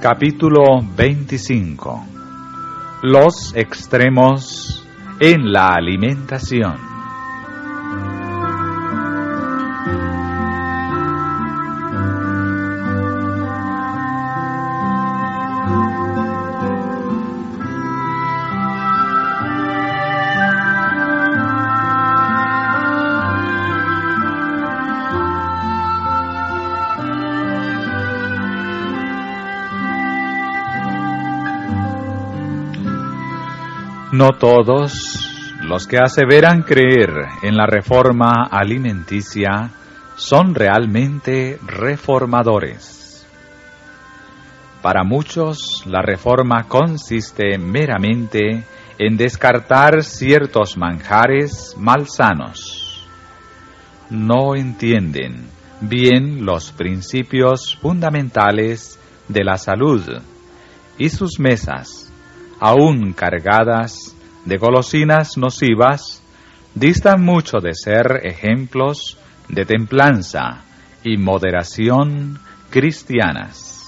Capítulo 25. Los extremos en la alimentación. No todos los que aseveran creer en la reforma alimenticia son realmente reformadores. Para muchos, la reforma consiste meramente en descartar ciertos manjares malsanos. No entienden bien los principios fundamentales de la salud y sus mesas, aún cargadas de golosinas nocivas, distan mucho de ser ejemplos de templanza y moderación cristianas.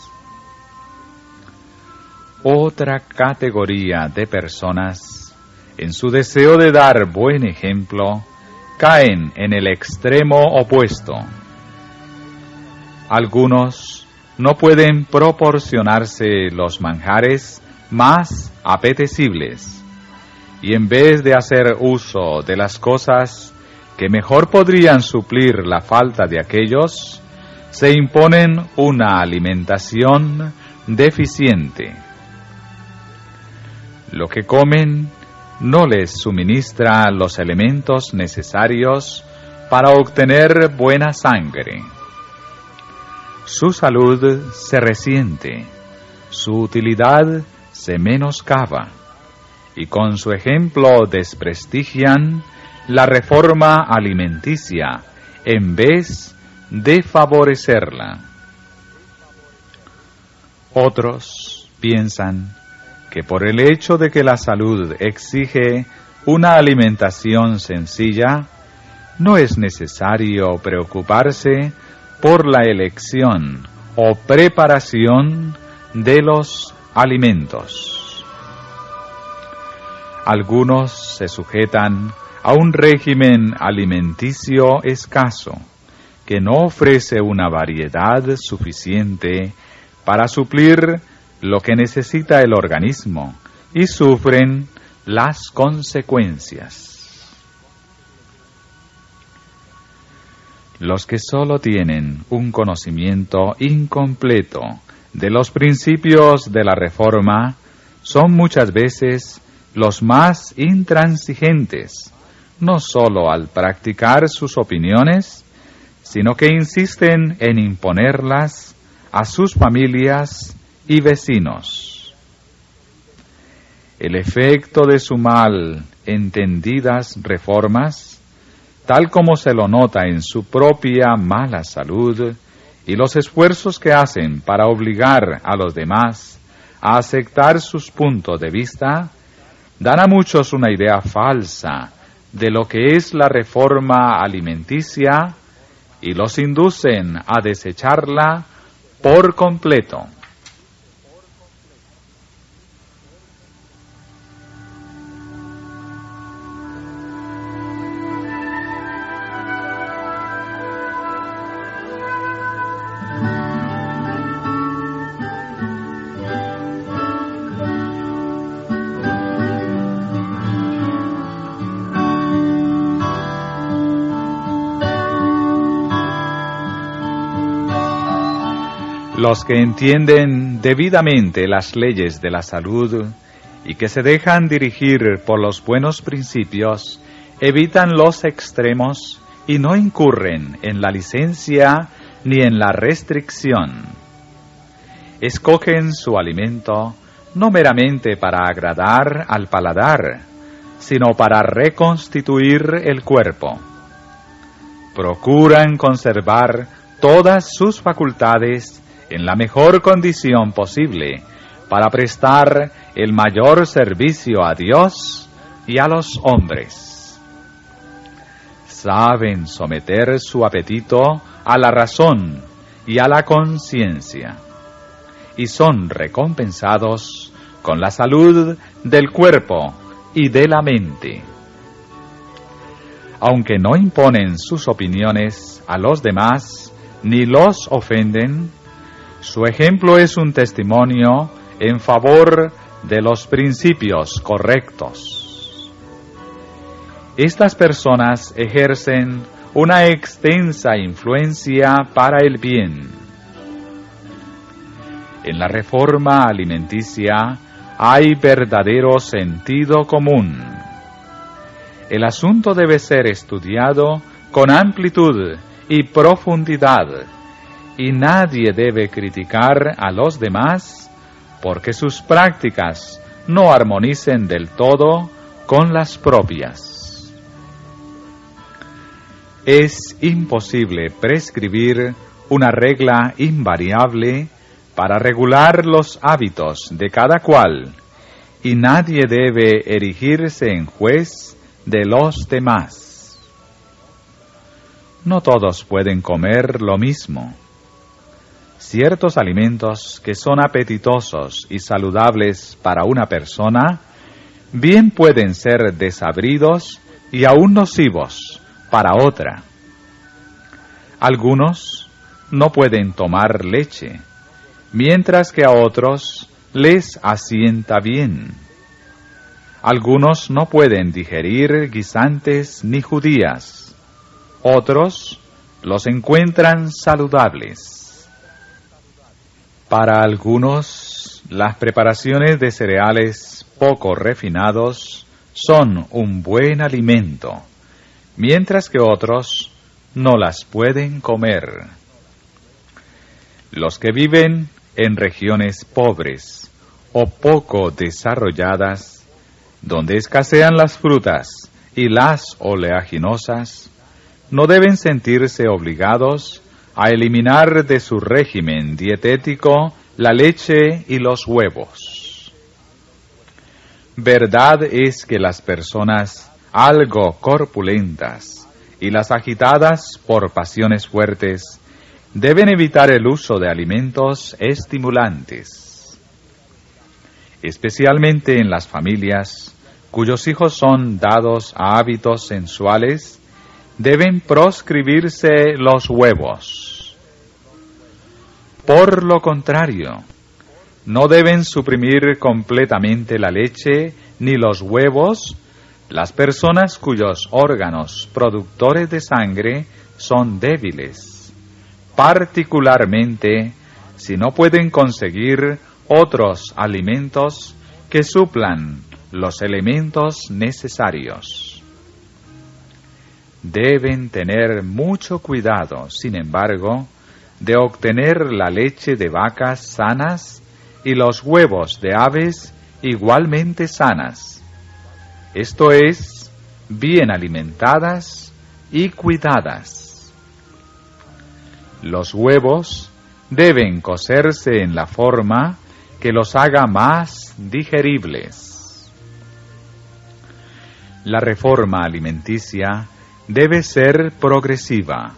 Otra categoría de personas, en su deseo de dar buen ejemplo, caen en el extremo opuesto. Algunos no pueden proporcionarse los manjares más apetecibles, y en vez de hacer uso de las cosas que mejor podrían suplir la falta de aquellos, se imponen una alimentación deficiente. Lo que comen no les suministra los elementos necesarios para obtener buena sangre. Su salud se resiente, su utilidad se menoscaba, y con su ejemplo desprestigian la reforma alimenticia en vez de favorecerla. Otros piensan que por el hecho de que la salud exige una alimentación sencilla, no es necesario preocuparse por la elección o preparación de los alimentos. Algunos se sujetan a un régimen alimenticio escaso, que no ofrece una variedad suficiente para suplir lo que necesita el organismo, y sufren las consecuencias. Los que solo tienen un conocimiento incompleto de los principios de la reforma son muchas veces los más intransigentes, no sólo al practicar sus opiniones, sino que insisten en imponerlas a sus familias y vecinos. El efecto de su mal entendidas reformas, tal como se lo nota en su propia mala salud, y los esfuerzos que hacen para obligar a los demás a aceptar sus puntos de vista, dan a muchos una idea falsa de lo que es la reforma alimenticia y los inducen a desecharla por completo. Los que entienden debidamente las leyes de la salud y que se dejan dirigir por los buenos principios, evitan los extremos y no incurren en la licencia ni en la restricción. Escogen su alimento no meramente para agradar al paladar, sino para reconstituir el cuerpo. Procuran conservar todas sus facultades en la mejor condición posible para prestar el mayor servicio a Dios y a los hombres. Saben someter su apetito a la razón y a la conciencia, y son recompensados con la salud del cuerpo y de la mente. Aunque no imponen sus opiniones a los demás ni los ofenden, su ejemplo es un testimonio en favor de los principios correctos. Estas personas ejercen una extensa influencia para el bien. En la reforma alimenticia hay verdadero sentido común. El asunto debe ser estudiado con amplitud y profundidad, y nadie debe criticar a los demás porque sus prácticas no armonicen del todo con las propias. Es imposible prescribir una regla invariable para regular los hábitos de cada cual, y nadie debe erigirse en juez de los demás. No todos pueden comer lo mismo. Ciertos alimentos que son apetitosos y saludables para una persona, bien pueden ser desabridos y aún nocivos para otra. Algunos no pueden tomar leche, mientras que a otros les asienta bien. Algunos no pueden digerir guisantes ni judías, otros los encuentran saludables. Para algunos, las preparaciones de cereales poco refinados son un buen alimento, mientras que otros no las pueden comer. Los que viven en regiones pobres o poco desarrolladas, donde escasean las frutas y las oleaginosas, no deben sentirse obligados a eliminar de su régimen dietético la leche y los huevos. Verdad es que las personas algo corpulentas y las agitadas por pasiones fuertes deben evitar el uso de alimentos estimulantes, especialmente en las familias cuyos hijos son dados a hábitos sensuales. Deben proscribirse los huevos. Por lo contrario, no deben suprimir completamente la leche ni los huevos las personas cuyos órganos productores de sangre son débiles, particularmente si no pueden conseguir otros alimentos que suplan los elementos necesarios. Deben tener mucho cuidado, sin embargo, de obtener la leche de vacas sanas y los huevos de aves igualmente sanas, esto es, bien alimentadas y cuidadas. Los huevos deben cocerse en la forma que los haga más digeribles. La reforma alimenticia debe ser progresiva.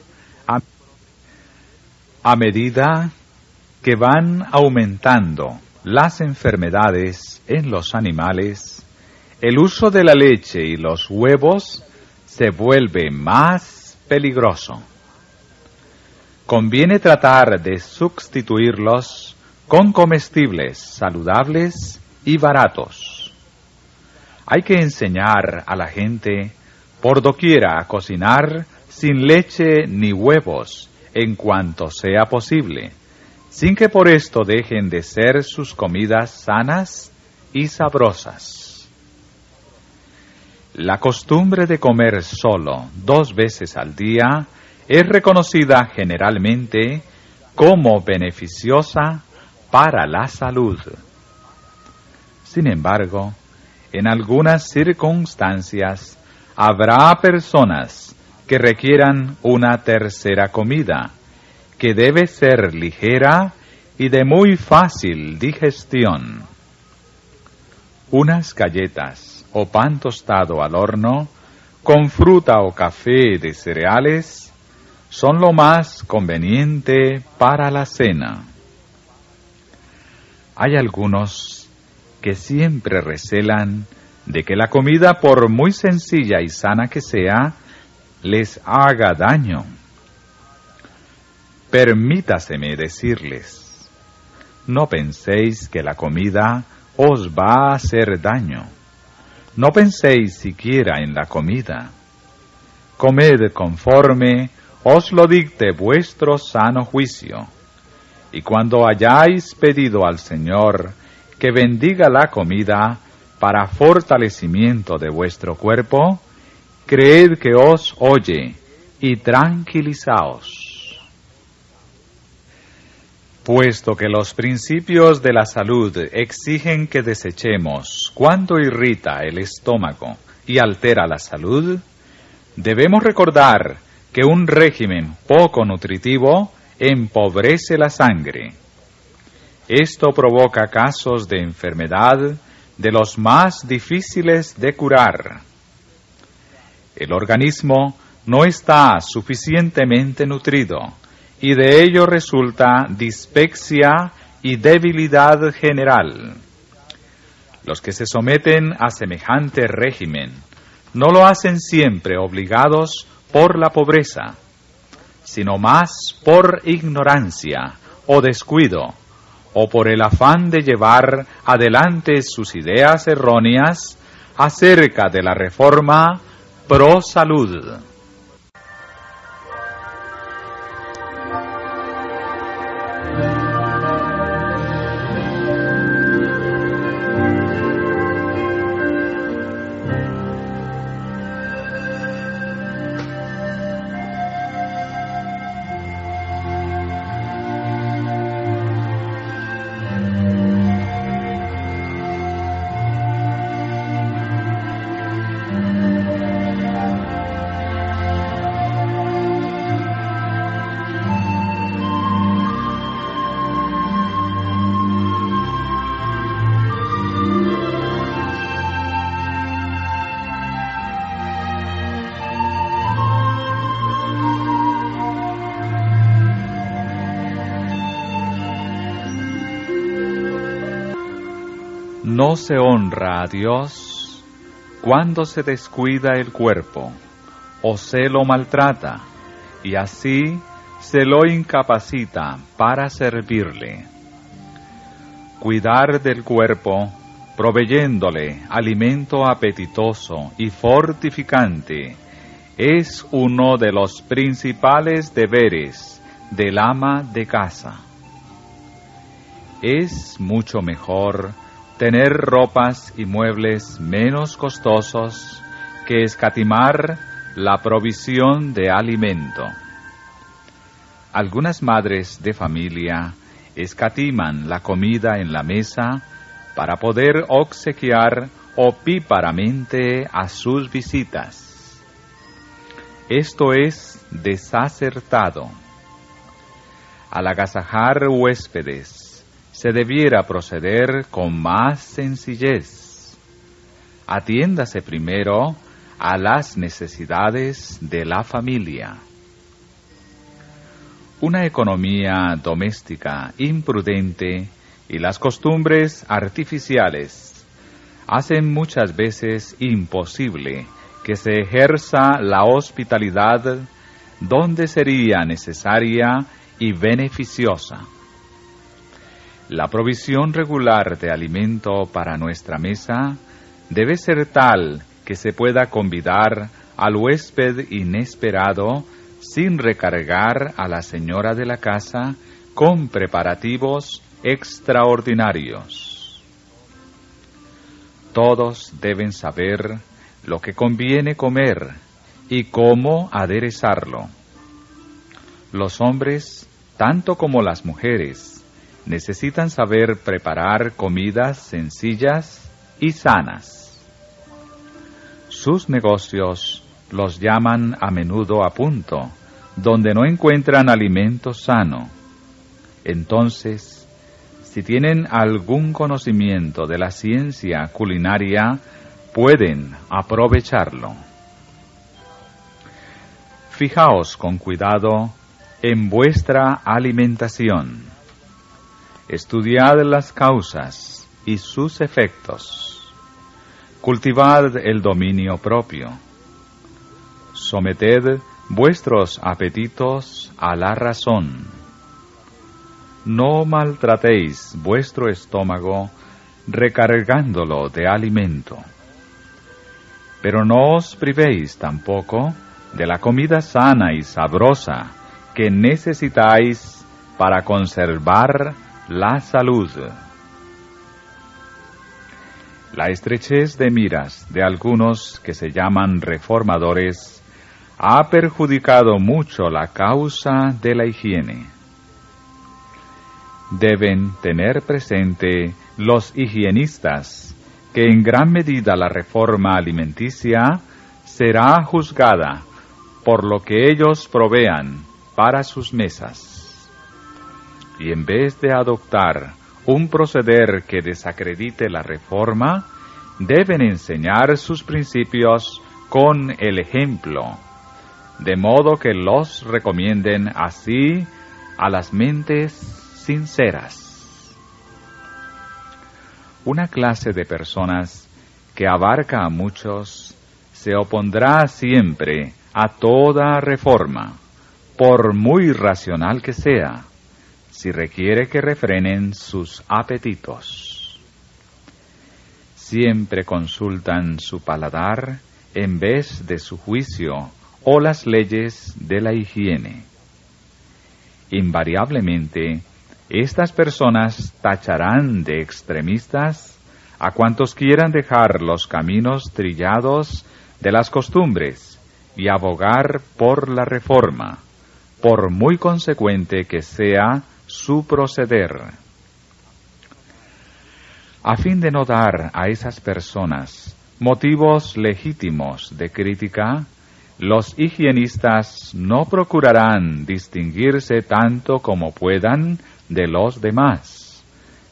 A medida que van aumentando las enfermedades en los animales, el uso de la leche y los huevos se vuelve más peligroso. Conviene tratar de sustituirlos con comestibles saludables y baratos. Hay que enseñar a la gente por doquiera a cocinar sin leche ni huevos en cuanto sea posible, sin que por esto dejen de ser sus comidas sanas y sabrosas. La costumbre de comer solo 2 veces al día es reconocida generalmente como beneficiosa para la salud. Sin embargo, en algunas circunstancias habrá personas que requieran una tercera comida, que debe ser ligera y de muy fácil digestión. Unas galletas o pan tostado al horno, con fruta o café de cereales, son lo más conveniente para la cena. Hay algunos que siempre recelan de que la comida, por muy sencilla y sana que sea, les haga daño. Permítaseme decirles, no penséis que la comida os va a hacer daño. No penséis siquiera en la comida. Comed conforme os lo dicte vuestro sano juicio. Y cuando hayáis pedido al Señor que bendiga la comida para fortalecimiento de vuestro cuerpo, creed que os oye y tranquilizaos. Puesto que los principios de la salud exigen que desechemos cuanto irrita el estómago y altera la salud, debemos recordar que un régimen poco nutritivo empobrece la sangre. Esto provoca casos de enfermedad de los más difíciles de curar. El organismo no está suficientemente nutrido y de ello resulta dispepsia y debilidad general. Los que se someten a semejante régimen no lo hacen siempre obligados por la pobreza, sino más por ignorancia o descuido, o por el afán de llevar adelante sus ideas erróneas acerca de la reforma pro salud. No se honra a Dios cuando se descuida el cuerpo o se lo maltrata, y así se lo incapacita para servirle. Cuidar del cuerpo, proveyéndole alimento apetitoso y fortificante, es uno de los principales deberes del ama de casa. Es mucho mejor tener ropas y muebles menos costosos que escatimar la provisión de alimento. Algunas madres de familia escatiman la comida en la mesa para poder obsequiar opíparamente a sus visitas. Esto es desacertado. Al agasajar huéspedes, se debiera proceder con más sencillez. Atiéndase primero a las necesidades de la familia. Una economía doméstica imprudente y las costumbres artificiales hacen muchas veces imposible que se ejerza la hospitalidad donde sería necesaria y beneficiosa. La provisión regular de alimento para nuestra mesa debe ser tal que se pueda convidar al huésped inesperado sin recargar a la señora de la casa con preparativos extraordinarios. Todos deben saber lo que conviene comer y cómo aderezarlo. Los hombres, tanto como las mujeres, necesitan saber preparar comidas sencillas y sanas. Sus negocios los llaman a menudo a punto, donde no encuentran alimento sano. Entonces, si tienen algún conocimiento de la ciencia culinaria, pueden aprovecharlo. Fijaos con cuidado en vuestra alimentación. estudiad las causas y sus efectos, cultivad el dominio propio, someted vuestros apetitos a la razón, no maltratéis vuestro estómago recargándolo de alimento, pero no os privéis tampoco de la comida sana y sabrosa que necesitáis para conservar la salud. La estrechez de miras de algunos que se llaman reformadores ha perjudicado mucho la causa de la higiene. Deben tener presente los higienistas que en gran medida la reforma alimenticia será juzgada por lo que ellos provean para sus mesas. Y en vez de adoptar un proceder que desacredite la reforma, deben enseñar sus principios con el ejemplo, de modo que los recomienden así a las mentes sinceras. Una clase de personas que abarca a muchos se opondrá siempre a toda reforma, por muy racional que sea, si requiere que refrenen sus apetitos. Siempre consultan su paladar en vez de su juicio o las leyes de la higiene. Invariablemente, estas personas tacharán de extremistas a cuantos quieran dejar los caminos trillados de las costumbres y abogar por la reforma, por muy consecuente que sea su proceder. A fin de no dar a esas personas motivos legítimos de crítica, los higienistas no procurarán distinguirse tanto como puedan de los demás,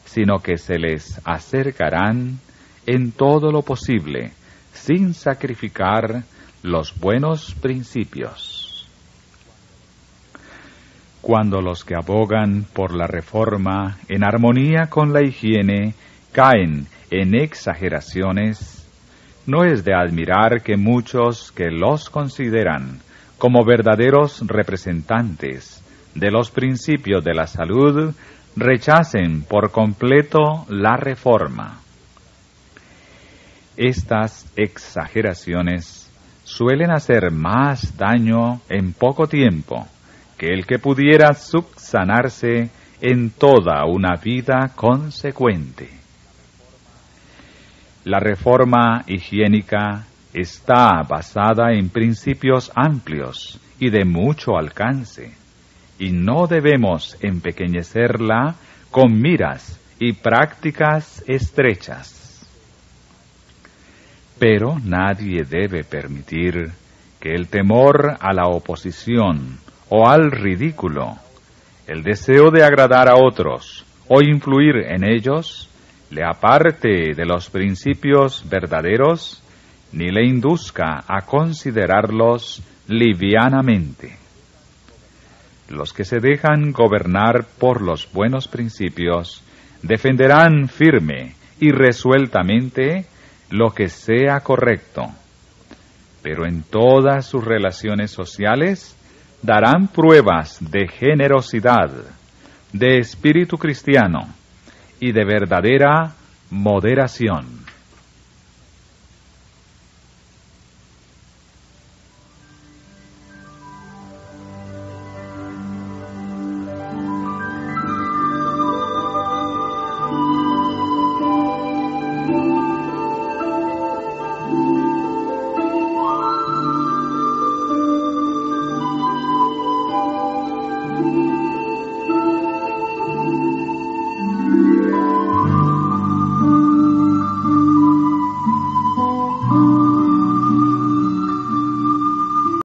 sino que se les acercarán en todo lo posible, sin sacrificar los buenos principios. Cuando los que abogan por la reforma en armonía con la higiene caen en exageraciones, no es de admirar que muchos que los consideran como verdaderos representantes de los principios de la salud rechacen por completo la reforma. Estas exageraciones suelen hacer más daño en poco tiempo que el que pudiera subsanarse en toda una vida consecuente. La reforma higiénica está basada en principios amplios y de mucho alcance, y no debemos empequeñecerla con miras y prácticas estrechas. Pero nadie debe permitir que el temor a la oposición o al ridículo, el deseo de agradar a otros o influir en ellos, le aparte de los principios verdaderos, ni le induzca a considerarlos livianamente. Los que se dejan gobernar por los buenos principios defenderán firme y resueltamente lo que sea correcto, pero en todas sus relaciones sociales darán pruebas de generosidad, de espíritu cristiano y de verdadera moderación.